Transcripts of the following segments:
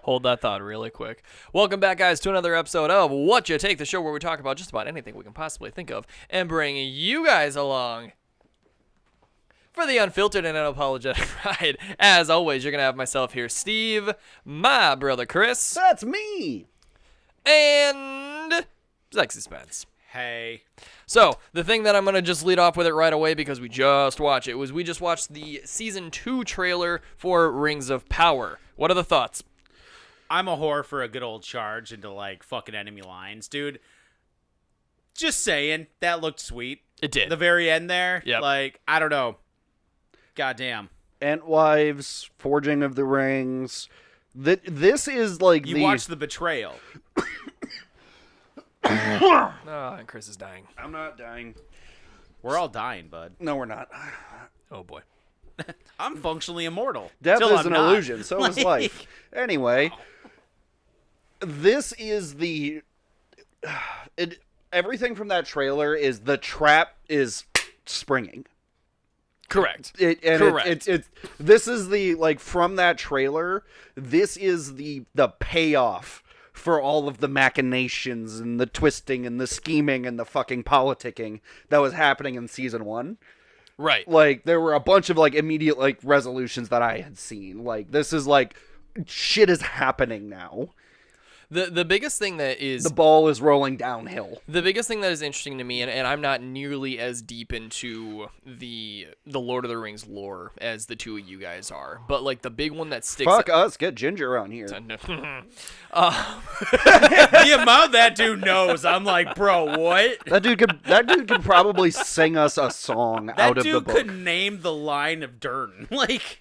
Hold that thought really quick. Welcome back, guys, to another episode of What You Take, the show where we talk about just about anything we can possibly think of and bring you guys along for the unfiltered and unapologetic ride. As always, you're going to have myself here, Steve, my brother Chris, That's me. and Sexy Spence. Hey. So, the thing that I'm going to just lead off with it right away because we just watched it was we just watched the Season 2 trailer for Rings of Power. What are the thoughts? I'm a whore for a good old charge into, like, fucking enemy lines, dude. Just saying, that looked sweet. It did. The very end there, Yep. like, I don't know. Goddamn. Entwives, Forging of the Rings. This is like You watched The Betrayal. Oh, and Chris is dying. I'm not dying. We're all dying, bud. No, we're not. Oh, boy. I'm functionally immortal. Death till is I'm an not. illusion. So is life. Anyway, this is the... everything from that trailer is the trap is springing. Correct. Correct. This is the, like, from that trailer, this is the payoff for all of the machinations and the twisting and the scheming and the fucking politicking that was happening in season 1. Right. Like, there were a bunch of, like, immediate, like, resolutions that I had seen. Like, this is, like, shit is happening now. The biggest thing that is... The ball is rolling downhill. The biggest thing that is interesting to me, and I'm not nearly as deep into the Lord of the Rings lore as the two of you guys are, but, like, the big one that sticks... Fuck us, get Ginger on here. The amount that dude knows, I'm like, bro, what? That dude could probably sing us a song out of the That book. dude could name the line of Durden. Like,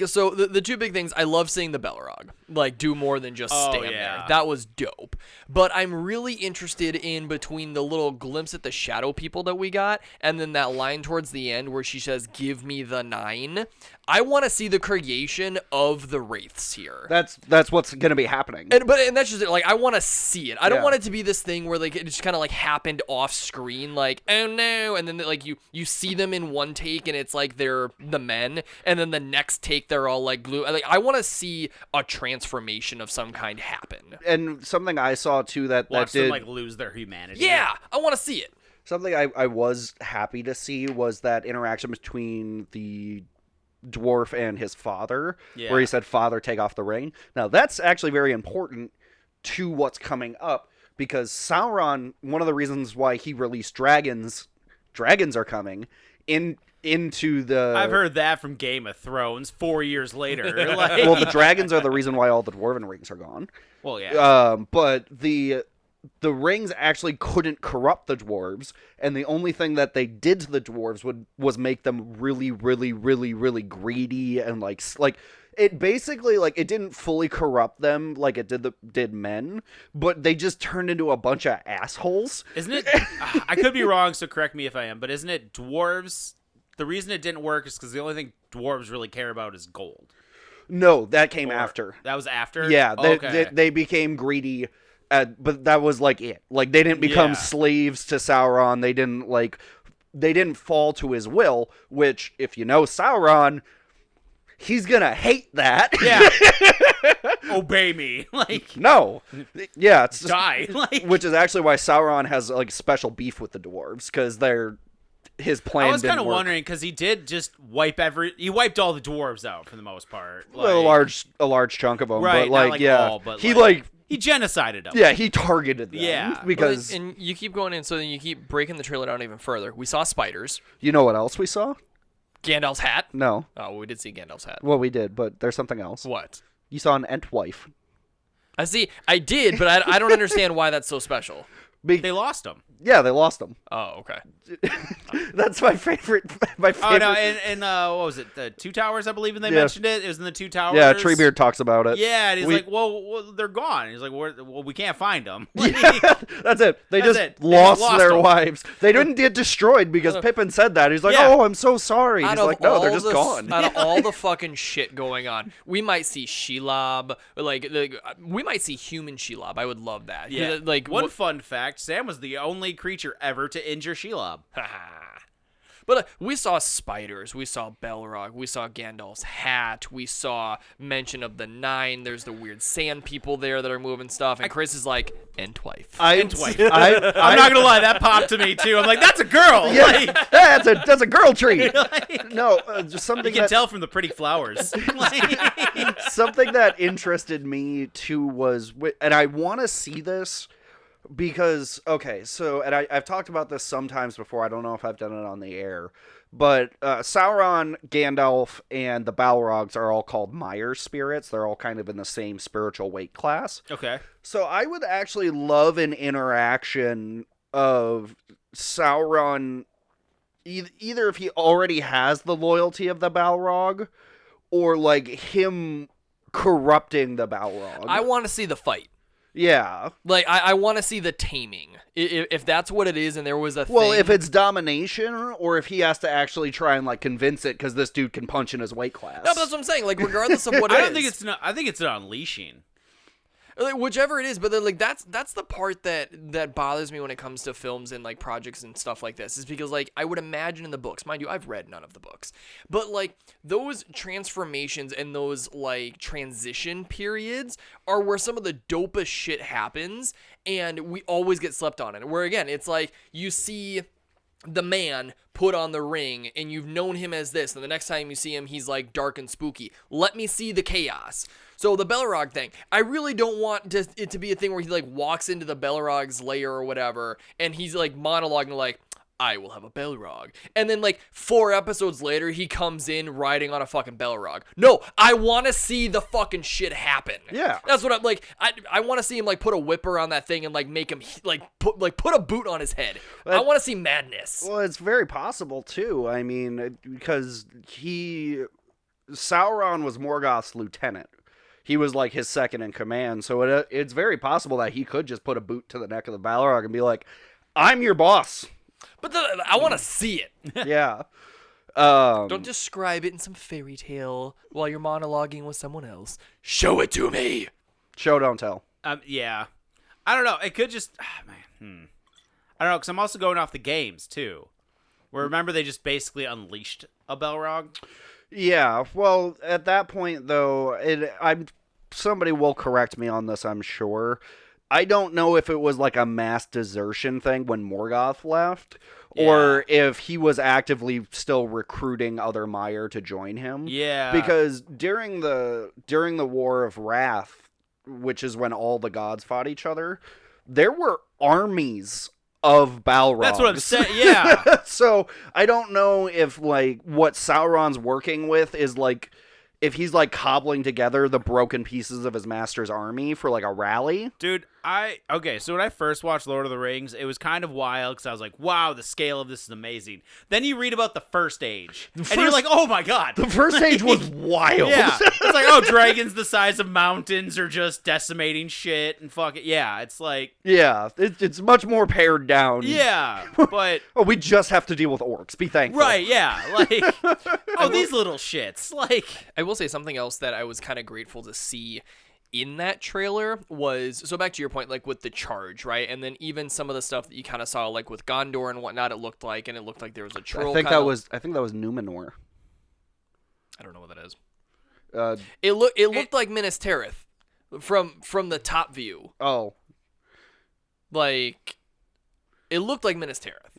so the two big things, I love seeing the balrog, like, do more than just stand there. That was dope. But I'm really interested in between the little glimpse at the shadow people that we got, and then that line towards the end where she says, "Give me the 9." I want to see the creation of the wraiths here. That's what's gonna be happening. And that's just it. Like, I want to see it. I don't Yeah. want it to be this thing where, like, it just kind of, like, happened off screen, like, oh no, and then, like, you see them in one take and it's like they're the men, and then the next take they're all, like, glue. Like, I want to see a transformation of some kind happen. And something I saw too that Watch did them, like, lose their humanity. Yeah, I want to see it. something I was happy to see was that interaction between the dwarf and his father, where he said, "Father, take off the ring." Now that's actually very important to what's coming up, because Sauron, one of the reasons why he released dragons are coming into the... I've heard that from Game of Thrones 4 years later. Well, the dragons are the reason why all the dwarven rings are gone. Well, yeah. But the rings actually couldn't corrupt the dwarves, and the only thing that they did to the dwarves was make them really, really, really, really greedy, and like it basically, like, it didn't fully corrupt them like it did men, but they just turned into a bunch of assholes. Isn't it? I could be wrong, so correct me if I am, but isn't it dwarves? The reason it didn't work is because the only thing dwarves really care about is gold. No, that came after. That was after? Yeah, Okay. they became greedy, but that was like it. Like, they didn't become slaves to Sauron. They didn't fall to his will, which, if you know Sauron, he's gonna hate that. Yeah. Obey me. Like, no. Yeah, it's just, die. Like, which is actually why Sauron has, like, special beef with the dwarves, because his plan I was kind of wondering, because he did just he wiped all the dwarves out for the most part. Like, a large chunk of them, right, but, like, not like yeah, all, but he he genocided them. yeah, he targeted them. Yeah. Because And you keep going in, so then you keep breaking the trailer down even further. We saw spiders. you know what else we saw? Gandalf's hat. No. Oh, we did see Gandalf's hat. Well, we did, but there's something else. What? You saw an Entwife. I did, but I don't understand why that's so special. They lost him. Yeah, they lost him. Oh, okay. That's my favorite. Oh, no, and what was it? The Two Towers, I believe, and they mentioned it. It was in the Two Towers. Yeah, Treebeard talks about it. Yeah, and he's like, well, they're gone. He's like, well, we can't find them. Yeah, that's it. They just lost their wives. They didn't get destroyed because Pippin said that. He's like, oh, I'm so sorry. He's like, no, they're just gone. Out of all the fucking shit going on, we might see Shelob. Like we might see human Shelob. I would love that. Yeah. Like One fun fact, Sam was the only creature ever to injure Shelob. But we saw spiders, we saw Balrog, we saw Gandalf's hat, we saw mention of the Nine. There's the weird sand people there that are moving stuff, and Chris is like, and twife. I'm not gonna lie, that popped to me too. I'm like, that's a girl. Yeah, Like, that's a girl tree. No, just something you can tell from the pretty flowers. Something that interested me too was, and I want to see this because, okay, so, and I've talked about this sometimes before. I don't know if I've done it on the air, but Sauron, Gandalf, and the Balrogs are all called Mire spirits. They're all kind of in the same spiritual weight class. Okay. So I would actually love an interaction of Sauron, either if he already has the loyalty of the Balrog, or like him corrupting the Balrog. I want to see the fight. Yeah. Like, I want to see the taming. If that's what it is and there was a Well, thing. if it's domination, or if he has to actually try and, like, convince it because this dude can punch in his weight class. No, but that's what I'm saying. Like, regardless of what it I is. don't think it's not. I think it's an unleashing. Like, whichever it is, but then, like, that's the part that bothers me when it comes to films and like projects and stuff like this, is because, like, I would imagine in the books, mind you, I've read none of the books, but like those transformations and those like transition periods are where some of the dopest shit happens, and we always get slept on it. Where again, it's like you see the man put on the ring and you've known him as this, and the next time you see him he's like dark and spooky. Let me see the chaos. So the Balrog thing, I really don't want it to be a thing where he like walks into the Balrog's lair or whatever and he's like monologuing like, I will have a Balrog, and then like 4 episodes later he comes in riding on a fucking Balrog. No, I want to see the fucking shit happen. Yeah, that's what I'm like. I want to see him like put a whipper on that thing and like make him like put a boot on his head. I want to see madness. Well, it's very possible too. I mean, because Sauron was Morgoth's lieutenant. He was like his second in command, so it's very possible that he could just put a boot to the neck of the Balrog and be like, "I'm your boss." But I want to see it. Yeah. Don't describe it in some fairy tale while you're monologuing with someone else. Show it to me. Show, don't tell. Yeah. I don't know. It could just... man. I don't know, because I'm also going off the games, too. Where, remember, they just basically unleashed a Balrog? Yeah, well, at that point, though, somebody will correct me on this, I'm sure. I don't know if it was like a mass desertion thing when Morgoth left, or if he was actively still recruiting other Mire to join him. Yeah. Because during the War of Wrath, which is when all the gods fought each other, there were armies of Balrogs. That's what I'm saying, yeah. So I don't know if like what Sauron's working with is like, if he's like cobbling together the broken pieces of his master's army for like a rally. Dude, so when I first watched Lord of the Rings, it was kind of wild because I was like, wow, the scale of this is amazing. Then you read about the First Age, and you're like, oh my god. The First Age was wild. Yeah. It's like, oh, dragons the size of mountains are just decimating shit and fuck it. Yeah, it's like... Yeah, it's much more pared down. Yeah, but... Oh, we just have to deal with orcs. Be thankful. Right, yeah. Like, these little shits. Like... I will say something else that I was kind of grateful to see in that trailer was, so back to your point, like with the charge, right? And then even some of the stuff that you kind of saw, like with Gondor and whatnot, it looked like there was a troll. I think that was Numenor. I don't know what that is. It looked like Minas Tirith from the top view. Oh, like it looked like Minas Tirith.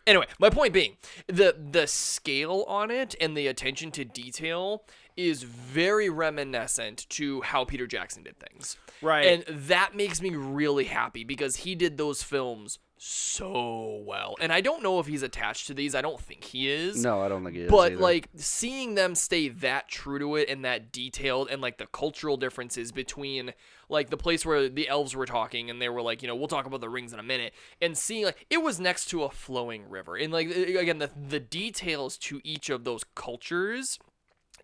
Anyway, my point being, the scale on it and the attention to detail is very reminiscent to how Peter Jackson did things. Right. And that makes me really happy because he did those films so well. And I don't know if he's attached to these. I don't think he is. No, I don't think he is. But either. like seeing them stay that true to it and that detailed, and like the cultural differences between like the place where the elves were talking and they were like, we'll talk about the rings in a minute, and seeing like it was next to a flowing river, and like again the details to each of those cultures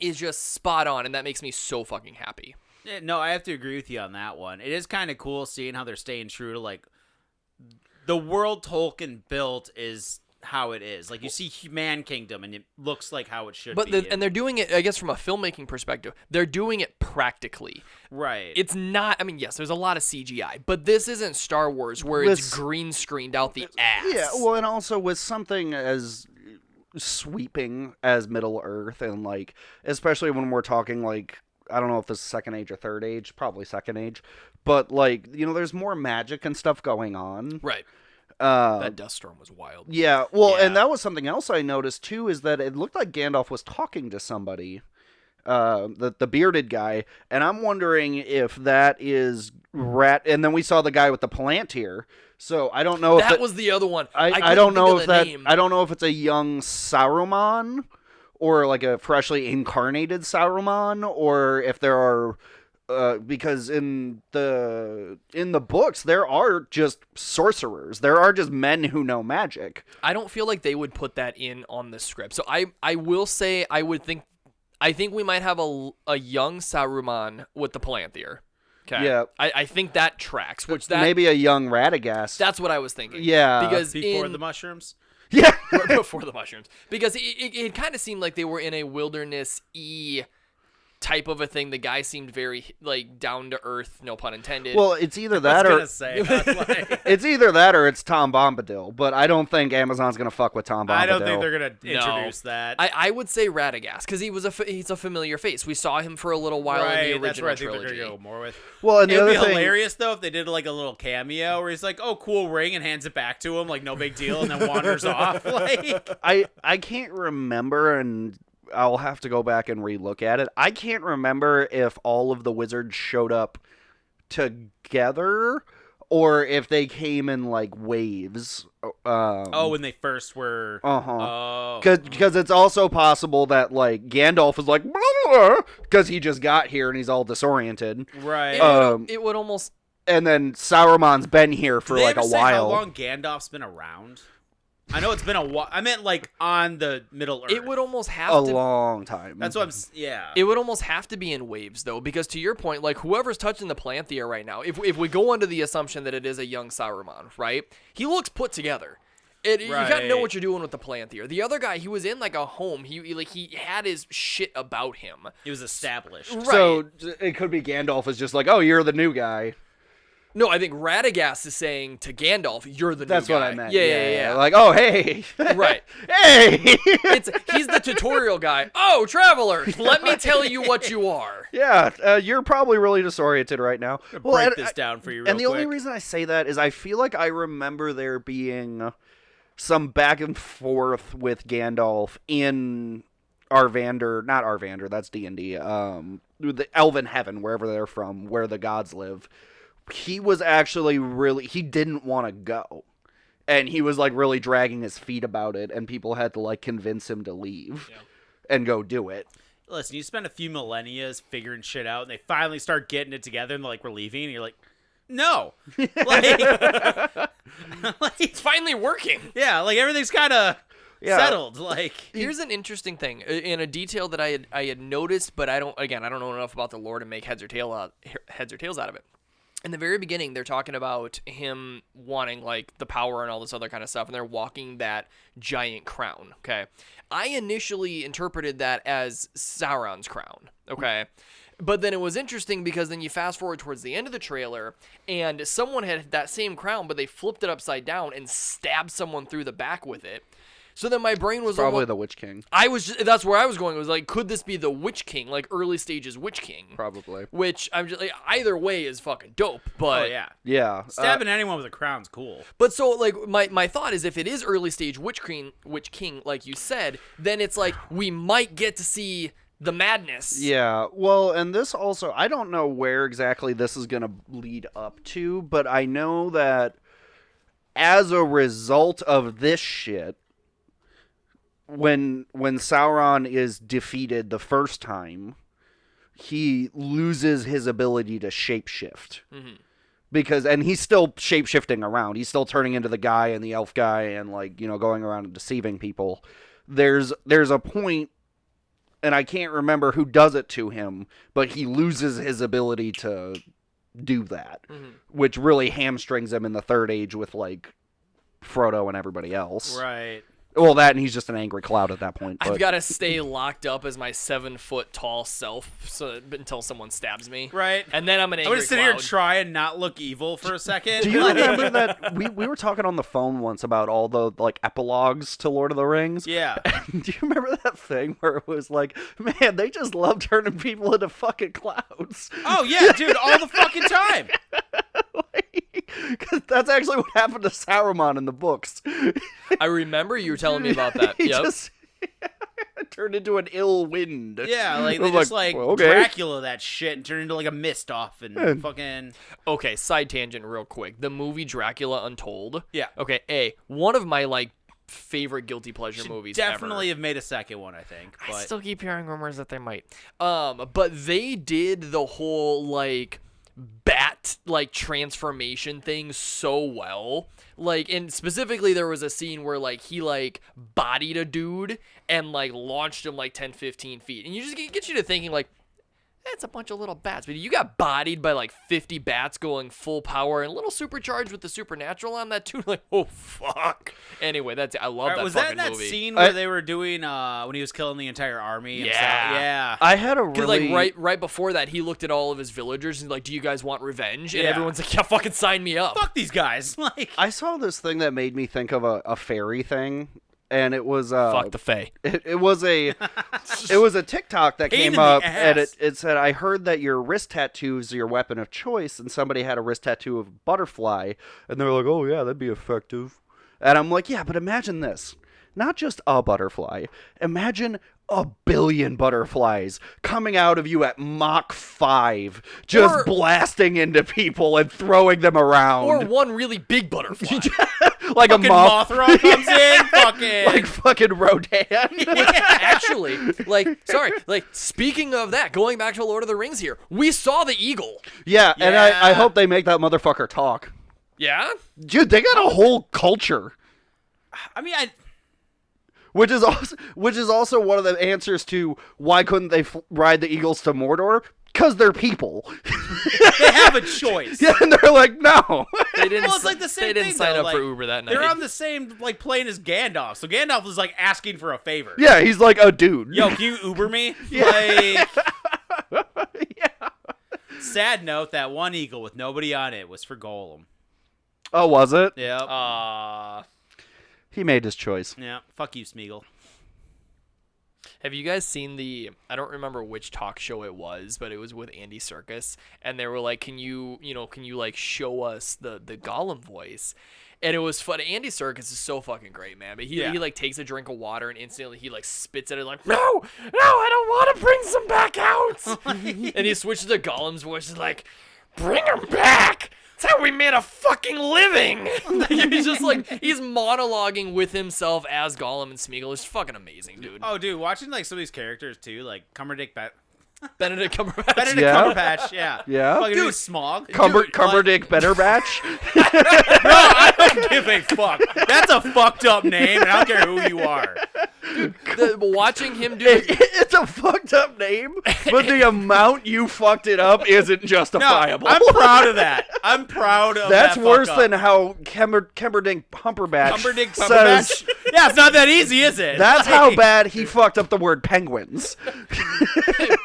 is just spot on, and that makes me so fucking happy. Yeah, no, I have to agree with you on that one. It is kind of cool seeing how they're staying true to like the world Tolkien built is how it is. Like you see Man Kingdom and it looks like how it should be. And they're doing it, I guess, from a filmmaking perspective. They're doing it practically. Right. It's not, I mean, yes, there's a lot of CGI, but this isn't Star Wars where it's green screened out the ass. Yeah, well, and also with something as sweeping as Middle Earth, and like especially when we're talking like I don't know if this is Second Age or Third Age, probably Second Age, but like there's more magic and stuff going on. Right. That dust storm was wild. Yeah, well, and that was something else I noticed too, is that it looked like Gandalf was talking to somebody, the bearded guy, and I'm wondering if that is and then we saw the guy with the Palantir, so I don't know if that was the other one. I don't know if that name. I don't know if it's a young Saruman or like a freshly incarnated Saruman, or if there are. Because in the books there are just sorcerers. There are just men who know magic. I don't feel like they would put that in on the script. So I will say I think we might have a young Saruman with the Palantir. Okay. Yeah. I think that tracks. Maybe a young Radagast. That's what I was thinking. Yeah. Because before the mushrooms. Yeah. Before the mushrooms. Because it kind of seemed like they were in a wilderness-y type of a thing. The guy seemed very like down to earth, no pun intended. Well, it's either that or it's either that or it's Tom Bombadil, but I don't think Amazon's gonna fuck with Tom Bombadil. I don't think they're gonna introduce that. I would say Radagast because he's a familiar face. We saw him for a little while in the original that's where I think trilogy. they're gonna go more with. Well, and the It'd other be thing, hilarious though if they did like a little cameo where he's like, "Oh, cool ring," and hands it back to him like no big deal, and then wanders off. Like I can't remember, and I'll have to go back and relook at it. I can't remember if all of the wizards showed up together or if they came in like waves. when they first were. Oh. Because it's also possible that like Gandalf is like because he just got here and he's all disoriented. Right. It would almost. And then Saruman's been here for like a while. How long Gandalf's been around? I know it's been a while. I meant like on the Middle Earth. It would almost have a long time. That's what I'm. Yeah. It would almost have to be in waves though, because to your point, like whoever's touching the Palantir right now, if we go under the assumption that it is a young Saruman, right? He looks put together. You gotta know what you're doing with the Palantir. The other guy, he was in like a home. He had his shit about him. He was established. Right. So it could be Gandalf is just like, oh, you're the new guy. No, I think Radagast is saying to Gandalf, "You're the new guy." That's what I meant. Yeah. Like, oh, hey. Right. Hey. He's the tutorial guy. Oh, traveler, let me tell you what you are. Yeah, you're probably really disoriented right now. Break this down for you real quick. And the only reason I say that is I feel like I remember there being some back and forth with Gandalf in Arvander, not Arvander, that's D&D, the Elven Heaven, wherever they're from, where the gods live. He was actually he didn't want to go. And he was like really dragging his feet about it, and people had to like convince him to leave and go do it. Listen, you spend a few millennia figuring shit out, and they finally start getting it together, and they're like, we're leaving, and you're like, no. Like, it's finally working. Yeah, like everything's kind of settled. Like, here's an interesting thing, in a detail that I had noticed, but I don't know enough about the lore to make heads or tails out of it. In the very beginning, they're talking about him wanting, like, the power and all this other kind of stuff, and they're walking that giant crown, okay? I initially interpreted that as Sauron's crown, okay? But then it was interesting because then you fast forward towards the end of the trailer, and someone had that same crown, but they flipped it upside down and stabbed someone through the back with it. So then my brain was probably the Witch King. That's where I was going. It was like, could this be the Witch King, like early stages Witch King? Probably. Which I'm just like, either way is fucking dope. But yeah, stabbing anyone with a crown's cool. But so like my thought is, if it is early stage Witch King, like you said, then it's like we might get to see the madness. Yeah. Well, and this also, I don't know where exactly this is gonna lead up to, but I know that as a result of this shit, when Sauron is defeated the first time, he loses his ability to shapeshift. Mm-hmm. And he's still shapeshifting around. He's still turning into the guy and the elf guy and like, going around and deceiving people. There's a point, and I can't remember who does it to him, but he loses his ability to do that, which really hamstrings him in the Third Age with like Frodo and everybody else. Right. Well, that and he's just an angry cloud at that point. But. I've got to stay locked up as my 7-foot tall self until someone stabs me. Right. And then I'm an angry I'm gonna sit cloud. here and try and not look evil for a second. Do you remember that we were talking on the phone once about all the like epilogues to Lord of the Rings? Yeah. And do you remember that thing where it was like, man, they just love turning people into fucking clouds? Oh yeah, dude, all the fucking time. Because that's actually what happened to Sauron in the books. I remember you were telling me about that. He Yep. just turned into an ill wind. Yeah, like I they was just like well, okay. Dracula that shit and turned into like a mist off and fucking. Okay, side tangent real quick. The movie Dracula Untold. Yeah. Okay, one of my like favorite guilty pleasure movies Definitely ever. have made a second one, I think. But I still keep hearing rumors that they might. But they did the whole like bat like transformation thing so well. Like, and specifically there was a scene where like he like bodied a dude and like launched him like 10-15 feet, and you just get you to thinking like, that's a bunch of little bats, but you got bodied by like 50 bats going full power and a little supercharged with the supernatural on that too. Like, oh fuck. Anyway, that's I love that was fucking that movie. scene where they were doing when he was killing the entire army? And Yeah. stuff? Yeah. I had a Because really like right before that, he looked at all of his villagers and like, "Do you guys want revenge?" And Yeah. everyone's like, "Yeah, fucking sign me up." Fuck these guys. Like, I saw this thing that made me think of a fairy thing, and it was Fuck the Fae. it was a TikTok that Pain came in the up, and ass. it said, I heard that your wrist tattoo is your weapon of choice, and somebody had a wrist tattoo of a butterfly, and they were like, oh yeah, that'd be effective. And I'm like, yeah, but imagine this. Not just a butterfly. Imagine a billion butterflies coming out of you at Mach 5, just Or- blasting into people and throwing them around. Or one really big butterfly. like a fucking moth. Mothra comes in. Fucking. Like fucking Rodan. Actually, like speaking of that, going back to Lord of the Rings here, we saw the eagle. Yeah, and I Yeah. hope they make that motherfucker talk. Yeah? Dude, they got a whole culture. I mean, Which is also one of the answers to why couldn't they ride the eagles to Mordor? Because they're people. they have a choice. Yeah, and they're like, no. They didn't Well, it's like the same they didn't thing, sign though, up for like, Uber that night. They're on the same like plane as Gandalf, so Gandalf was like asking for a favor. Yeah, he's like a dude. Yo, can you Uber me? Yeah. Like, Yeah. sad note, that one eagle with nobody on it was for Gollum. Oh, was it? Yeah. He made his choice. Yeah. Fuck you, Smeagol. Have you guys seen I don't remember which talk show it was, but it was with Andy Serkis, and they were like, can you like show us the Gollum voice? And it was fun. Andy Serkis is so fucking great, man. But he like takes a drink of water and instantly he like spits at it like, no, I don't want to bring some back out. And he switches to Gollum's voice and like, bring him back. That's how we made a fucking living. He's just like, he's monologuing with himself as Gollum and Smeagol. It's fucking amazing, dude. Oh, dude, watching like some of these characters too, like Benedict Cumberbatch. Yeah. Cumberbatch, yeah. Yeah. Fucking Dude, Smog. Cumberdick Betterbatch. No, I don't give a fuck. That's a fucked up name, and I don't care who you are. Watching him do It's a fucked up name, but the amount you fucked it up isn't No, justifiable. I'm proud of that. I'm proud of That's that worse fuck up. than how Cumberdick Humperbatch Cumberdick says. Cumberbatch? Yeah, it's not that easy, is it? That's how bad he fucked up the word penguins.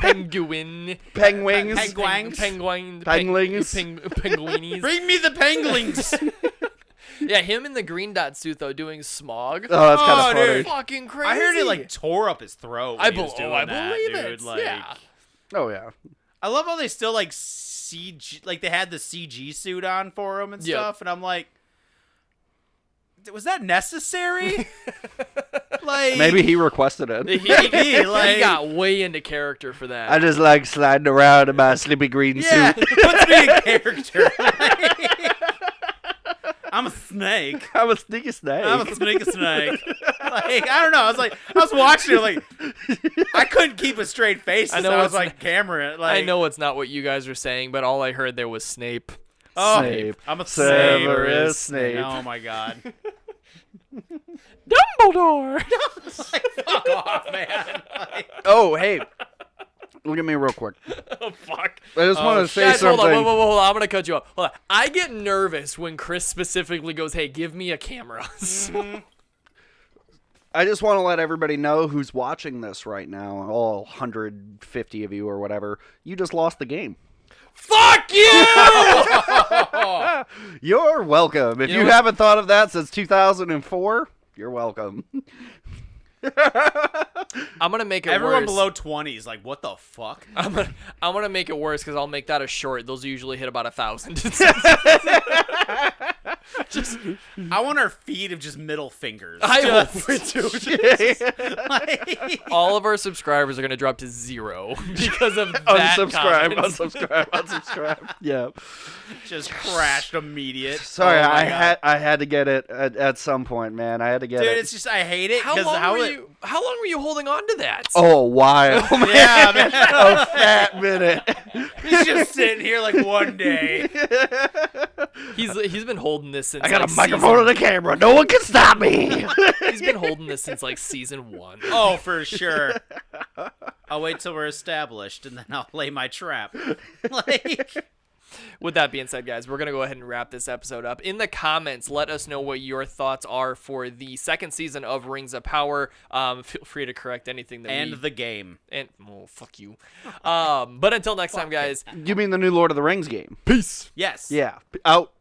penguin. Penguins. Penguins. Penguin. Penguins. Penguinies. Bring me the penguins. Yeah, him in the green dot suit though, doing Smog. Oh, that's kind Oh, of funny. dude. Fucking crazy. I heard it like tore up his throat. When I he was doing I that, believe dude. it. Like, Yeah. Oh, yeah. I love how they still like CG, like they had the CG suit on for him and Yep. stuff, and I'm like, was that necessary? Like, Maybe he requested it. He like- got way into character for that. I just like sliding around in my slippy green yeah, suit. it puts me in character. I'm a snake. I'm a sneaky snake. I'm a snake. Like, I don't know. I was watching it like I couldn't keep a straight face. I know I was it's like camera. Like, I know it's not what you guys are saying, but all I heard there was Snape. Oh, Snape. I'm a Severus Snape. Snape. Oh my god. Dumbledore. Fuck off, man. Like, Oh, hey. Look at me real quick. Oh fuck. I just want to say Guys, something. hold on. I'm gonna cut you off. Hold on. I get nervous when Chris specifically goes, "Hey, give me a camera." I just want to let everybody know who's watching this right now, all 150 of you or whatever, you just lost the game. Fuck you! You're welcome. If you haven't thought of that since 2004, you're welcome. I'm gonna make it Everyone worse. below 20 is like, what the fuck? I'm gonna make it worse because I'll make that a short. Those usually hit about 1,000. I want our feed of just middle fingers. I hope Like, all of our subscribers are gonna drop to 0 because of that. Unsubscribe. Yeah. just crashed immediate. Sorry, Oh my I God. had to get it at some point, man. I had to get Dude, it. it's just I hate it How because long were you holding on to that? Oh, while. yeah, man. A fat minute. He's just sitting here like one day. He's been holding this since. I got a microphone and a camera. No one can stop me. He's been holding this since like season 1. Oh, for sure. I'll wait till we're established and then I'll lay my trap. Like, With that being said, guys, we're going to go ahead and wrap this episode up. In the comments, let us know what your thoughts are for the second season of Rings of Power. Feel free to correct anything that the game. And fuck you. But until next time, guys. You mean the new Lord of the Rings game? Peace. Yes. Yeah. Out.